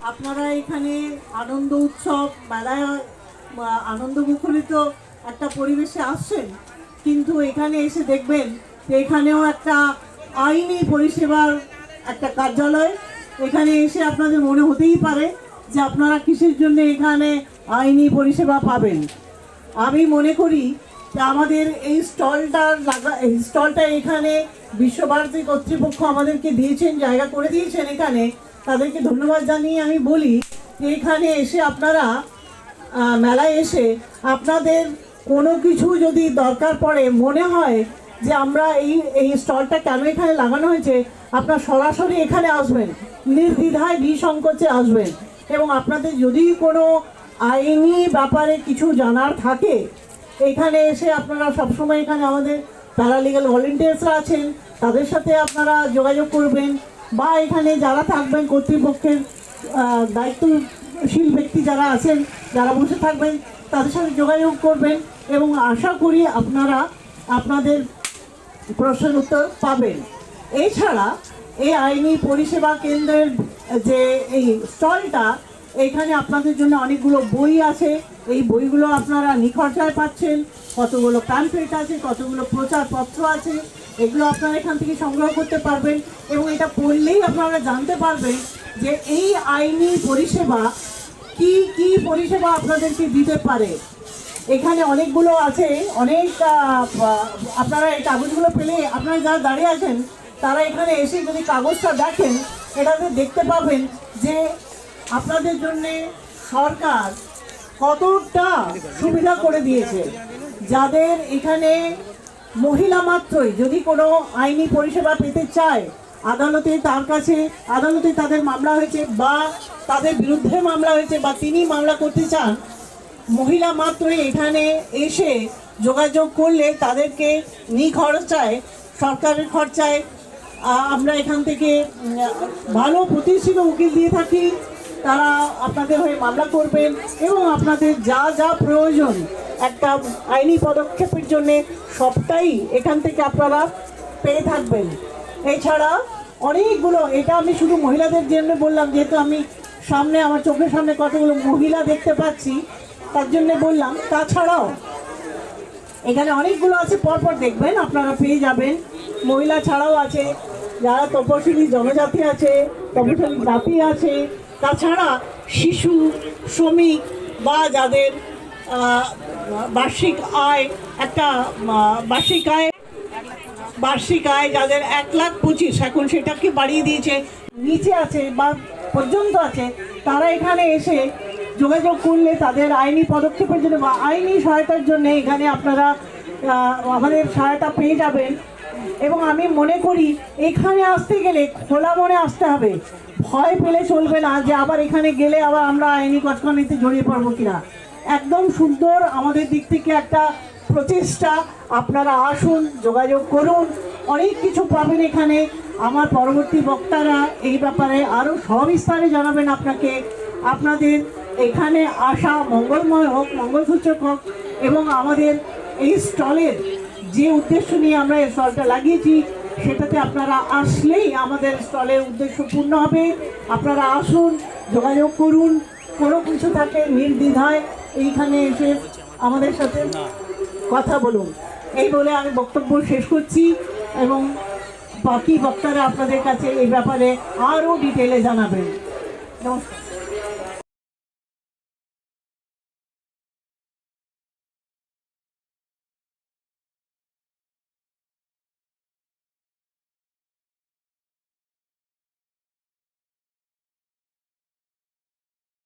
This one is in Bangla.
আপনারা এখানে আনন্দ উৎসব মেলায় আনন্দ মুখরিত একটা পরিবেশে আসছেন, কিন্তু এখানে এসে দেখবেন যে এখানেও একটা আইনি পরিষেবার একটা কার্যালয়। এখানে এসে আপনাদের মনে হতেই পারে যে আপনারা কিসের জন্য এখানে আইনি পরিষেবা পাবেন। আমি মনে করি যে আমাদের এই স্টলটা এখানে বিশ্বভারতী কর্তৃপক্ষ আমাদেরকে দিয়েছেন, জায়গা করে দিয়েছেন এখানে, তাদেরকে ধন্যবাদ জানিয়ে আমি বলি যে এখানে এসে আপনারা মেলায় এসে আপনাদের কোনো কিছু যদি দরকার পড়ে, মনে হয় যে আমরা এই স্টলটা কেন এখানে লাগানো হয়েছে, আপনারা সরাসরি এখানে আসবেন, নির্দ্বিধায় নিঃসংকোচে আসবেন। এবং আপনাদের যদি কোনো আইনি ব্যাপারে কিছু জানার থাকে, এখানে এসে আপনারা সবসময় এখানে আমাদের প্যারালিগাল ভলেন্টিয়ার্সরা আছেন, তাদের সাথে আপনারা যোগাযোগ করবেন, বা এখানে যারা থাকবেন কর্তৃপক্ষের দায়িত্বশীল ব্যক্তি যারা আছেন, যারা বসে থাকবেন, তাদের সাথে যোগাযোগ করবেন এবং আশা করি আপনারা আপনাদের প্রশ্নের উত্তর পাবেন। এছাড়া এই আইনি পরিষেবা কেন্দ্রের যে এই স্টলটা, এখানে আপনাদের জন্য অনেকগুলো বই আছে, এই বইগুলো আপনারা নিখরচায় পাচ্ছেন, কতগুলো প্যাম্পলেট আছে, কতগুলো প্রচারপত্র আছে, এগুলো আপনারা এখান থেকে সংগ্রহ করতে পারবেন এবং এটা পড়লেই আপনারা জানতে পারবেন যে এই আইনি পরিষেবা কি কি পরিষেবা আপনাদেরকে দিতে পারে। এখানে অনেকগুলো আছে, অনেক আপনারা এই কাগজগুলো পেলে আপনারা যারা দাঁড়িয়ে আছেন তারা এখানে এসে যদি কাগজটা দেখেন, এটাতে দেখতে পাবেন যে আপনাদের জন্যে সরকার কতটা সুবিধা করে দিয়েছে। যাদের এখানে মহিলা মাত্রই যদি কোনো আইনি পরিষেবা পেতে চায়, আদালতে তাদের মামলা হয়েছে বা তাদের বিরুদ্ধে মামলা হয়েছে বা তিনি মামলা করতে চান, মহিলা মাত্রই এখানে এসে যোগাযোগ করলে তাদেরকে নিখরচায়, সরকারের খরচায় আমরা এখান থেকে ভালো প্রতিষ্ঠিত উকিল দিয়ে থাকি। তারা আপনাদের হয়ে মামলা করবেন এবং আপনাদের যা যা প্রয়োজন একটা আইনি পদক্ষেপের জন্যে সবটাই এখান থেকে আপনারা পেয়ে থাকবেন। এছাড়া অনেকগুলো, এটা আমি শুধু মহিলাদের জন্য বললাম, যেহেতু আমি সামনে আমার চোখের সামনে কতগুলো মহিলা দেখতে পাচ্ছি তার জন্য বললাম। তাছাড়াও এখানে অনেকগুলো আছে, পরপর দেখবেন আপনারা পেয়ে যাবেন। মহিলা ছাড়াও আছে, যারা তপশিলি জনজাতি আছে, তপশিলি জাতি আছে, তাছাড়া শিশু শ্রমিক বা যাদের বার্ষিক আয় যাদের 1,25,000, এখন সেটাকে বাড়িয়ে দিয়েছে, নিচে আছে বা পর্যন্ত আছে, তারা এখানে এসে যোগাযোগ করলে তাদের আইনি পদক্ষেপের জন্য বা আইনি সহায়তার জন্য এখানে আপনারা আমাদের সহায়তা পেয়ে যাবেন। এবং আমি মনে করি এখানে আসতে গেলে খোলা মনে আসতে হবে, ভয় পেলে চলবে না যে আবার এখানে গেলে আবার আমরা আইনি কটকটিতে জড়িয়ে পড়বো কিনা। একদম সুন্দর আমাদের দিক থেকে একটা প্রচেষ্টা। আপনারা আসুন, যোগাযোগ করুন, অনেক কিছু পাবেন এখানে। আমার পরবর্তী বক্তারা এই ব্যাপারে আরও সবিস্তারে জানাবেন আপনাকে। আপনাদের এখানে আসা মঙ্গলময় হোক, মঙ্গলসূচক হোক। এবং আমাদের এই স্টলের যে উদ্দেশ্য নিয়ে আমরা এই স্টলটা লাগিয়েছি, সেটাতে আপনারা আসলেই আমাদের স্টলের উদ্দেশ্য পূর্ণ হবে। আপনারা আসুন, যোগাযোগ করুন, কোনো কিছু থাকে নির্দ্বিধায় এইখানে এসে আমাদের সাথে কথা বলুন। এই বলে আমি বক্তব্য শেষ করছি এবং বাকি বক্তারা আপনাদের কাছে এই ব্যাপারে আরও ডিটেলে জানাবেন। নমস্কার।